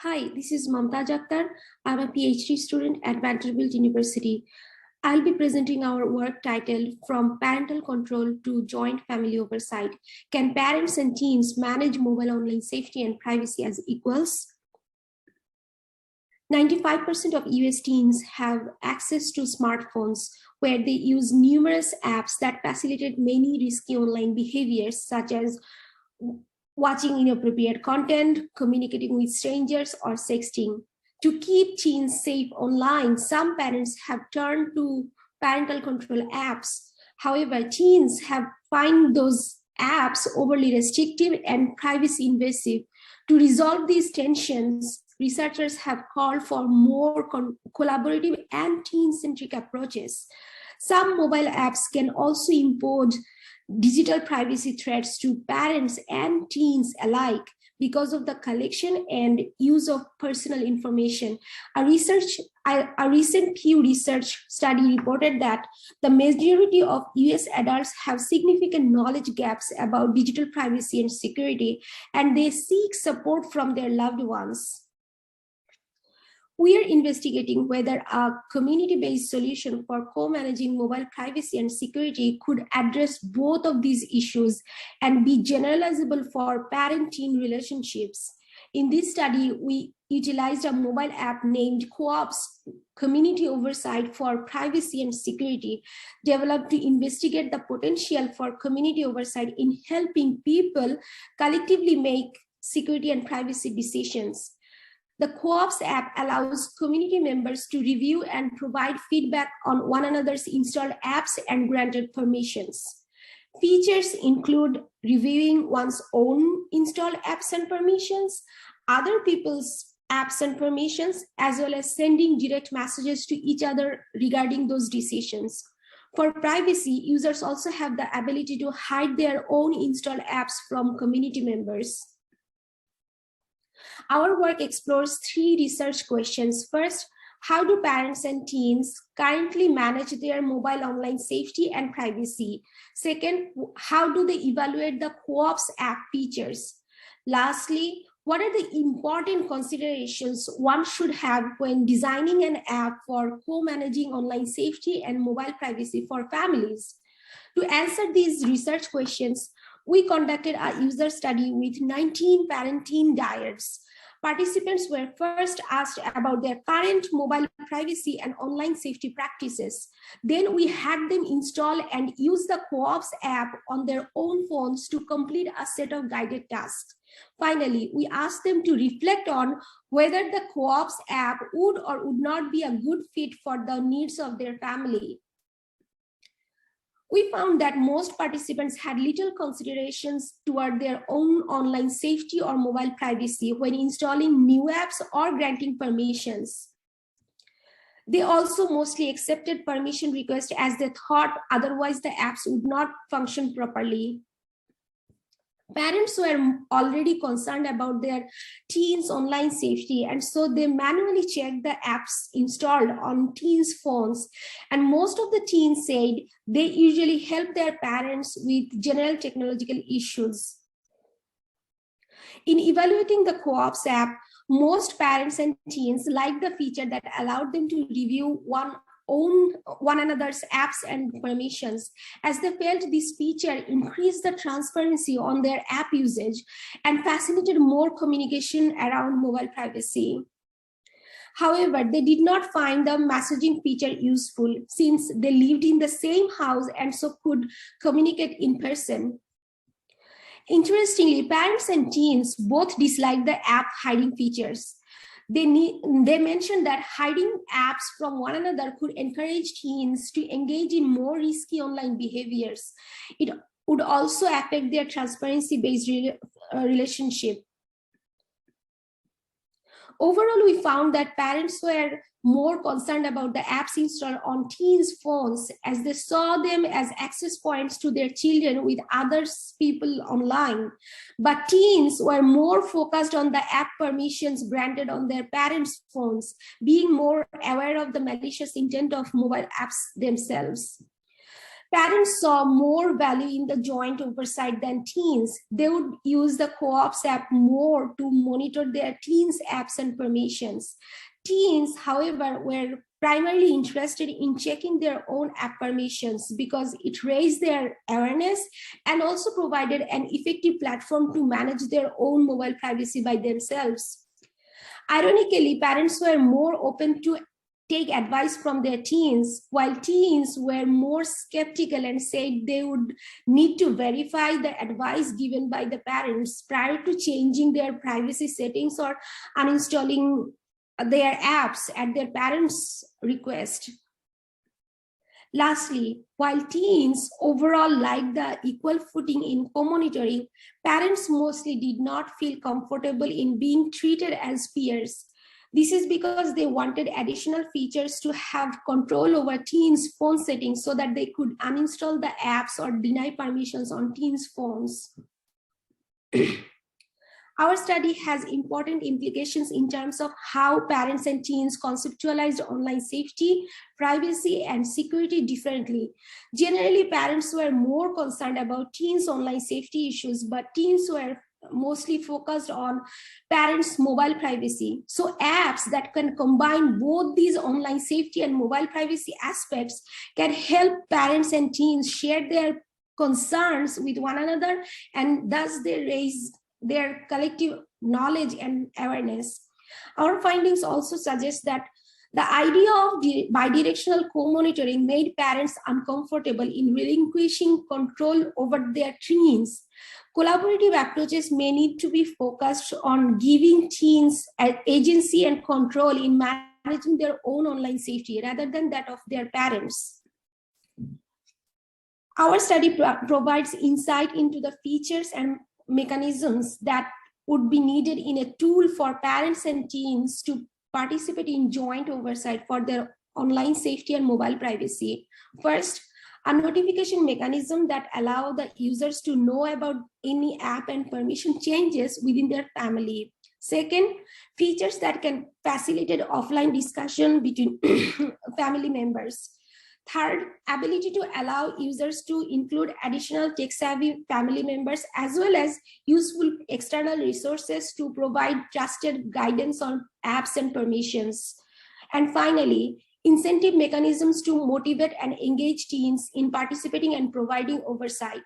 Hi, this is Mamta Akhtar. I'm a PhD student at Vanderbilt University. I'll be presenting our work titled From Parental Control to Joint Family Oversight. Can parents and teens manage mobile online safety and privacy as equals? 95% of US teens have access to smartphones where they use numerous apps that facilitate many risky online behaviors such as watching inappropriate content, communicating with strangers, or sexting. To keep teens safe online, some parents have turned to parental control apps. However, teens have find those apps overly restrictive and privacy invasive. To resolve these tensions, researchers have called for more collaborative and teen-centric approaches. Some mobile apps can also impose digital privacy threats to parents and teens alike because of the collection and use of personal information. A recent Pew Research study reported that the majority of US adults have significant knowledge gaps about digital privacy and security, and they seek support from their loved ones. We are investigating whether a community-based solution for co-managing mobile privacy and security could address both of these issues and be generalizable for parent-teen relationships. In this study, we utilized a mobile app named Co-op's Community Oversight for Privacy and Security, developed to investigate the potential for community oversight in helping people collectively make security and privacy decisions. The Co-ops app allows community members to review and provide feedback on one another's installed apps and granted permissions. Features include reviewing one's own installed apps and permissions, other people's apps and permissions, as well as sending direct messages to each other regarding those decisions. For privacy, users also have the ability to hide their own installed apps from community members. Our work explores three research questions. First, how do parents and teens currently manage their mobile online safety and privacy? Second, how do they evaluate the Co-ops app features? Lastly, what are the important considerations one should have when designing an app for co-managing online safety and mobile privacy for families? To answer these research questions, we conducted a user study with 19 parent-teen dyads. Participants were first asked about their current mobile privacy and online safety practices. Then we had them install and use the Co-ops app on their own phones to complete a set of guided tasks. Finally, we asked them to reflect on whether the Co-ops app would or would not be a good fit for the needs of their family. We found that most participants had little considerations toward their own online safety or mobile privacy when installing new apps or granting permissions. They also mostly accepted permission requests as they thought otherwise the apps would not function properly. Parents were already concerned about their teens' online safety, and so they manually checked the apps installed on teens' phones. And most of the teens said they usually help their parents with general technological issues. In evaluating the Co-ops app, most parents and teens liked the feature that allowed them to review one another's apps and permissions, as they felt this feature increased the transparency on their app usage and facilitated more communication around mobile privacy. However, they did not find the messaging feature useful since they lived in the same house and so could communicate in person. Interestingly, parents and teens both disliked the app hiding features. They mentioned that hiding apps from one another could encourage teens to engage in more risky online behaviors. It would also affect their transparency-based relationship. Overall, we found that parents were more concerned about the apps installed on teens' phones as they saw them as access points to their children with other people online. But teens were more focused on the app permissions granted on their parents' phones, being more aware of the malicious intent of mobile apps themselves. Parents saw more value in the joint oversight than teens. They would use the co-ops app more to monitor their teens' apps and permissions. Teens, however, were primarily interested in checking their own app permissions because it raised their awareness and also provided an effective platform to manage their own mobile privacy by themselves. Ironically, parents were more open to take advice from their teens, while teens were more skeptical and said they would need to verify the advice given by the parents prior to changing their privacy settings or uninstalling their apps at their parents' request. Lastly, while teens overall liked the equal footing in co-monitoring, parents mostly did not feel comfortable in being treated as peers. This is because they wanted additional features to have control over teens' phone settings so that they could uninstall the apps or deny permissions on teens' phones. Our study has important implications in terms of how parents and teens conceptualized online safety, privacy, and security differently. Generally, parents were more concerned about teens' online safety issues, but teens were mostly focused on parents' mobile privacy. So apps that can combine both these online safety and mobile privacy aspects can help parents and teens share their concerns with one another, and thus they raise their collective knowledge and awareness. Our findings also suggest that the idea of bidirectional co-monitoring made parents uncomfortable in relinquishing control over their teens. Collaborative approaches may need to be focused on giving teens agency and control in managing their own online safety rather than that of their parents. Our study provides insight into the features and mechanisms that would be needed in a tool for parents and teens to participate in joint oversight for their online safety and mobile privacy. First, a notification mechanism that allows the users to know about any app and permission changes within their family. Second, features that can facilitate offline discussion between family members. Third, ability to allow users to include additional tech-savvy family members as well as useful external resources to provide trusted guidance on apps and permissions. And finally, incentive mechanisms to motivate and engage teens in participating and providing oversight.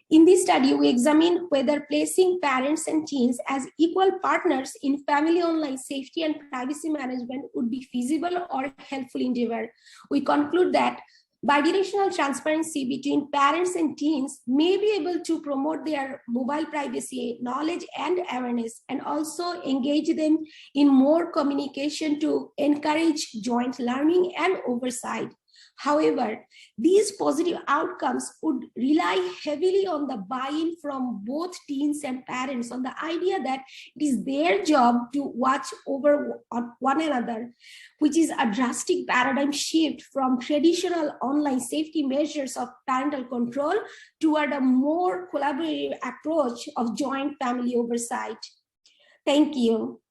In this study, we examined whether placing parents and teens as equal partners in family online safety and privacy management would be feasible or helpful endeavor. We conclude that bidirectional transparency between parents and teens may be able to promote their mobile privacy, knowledge, and awareness, and also engage them in more communication to encourage joint learning and oversight. However, these positive outcomes would rely heavily on the buy-in from both teens and parents on the idea that it is their job to watch over one another, which is a drastic paradigm shift from traditional online safety measures of parental control toward a more collaborative approach of joint family oversight. Thank you.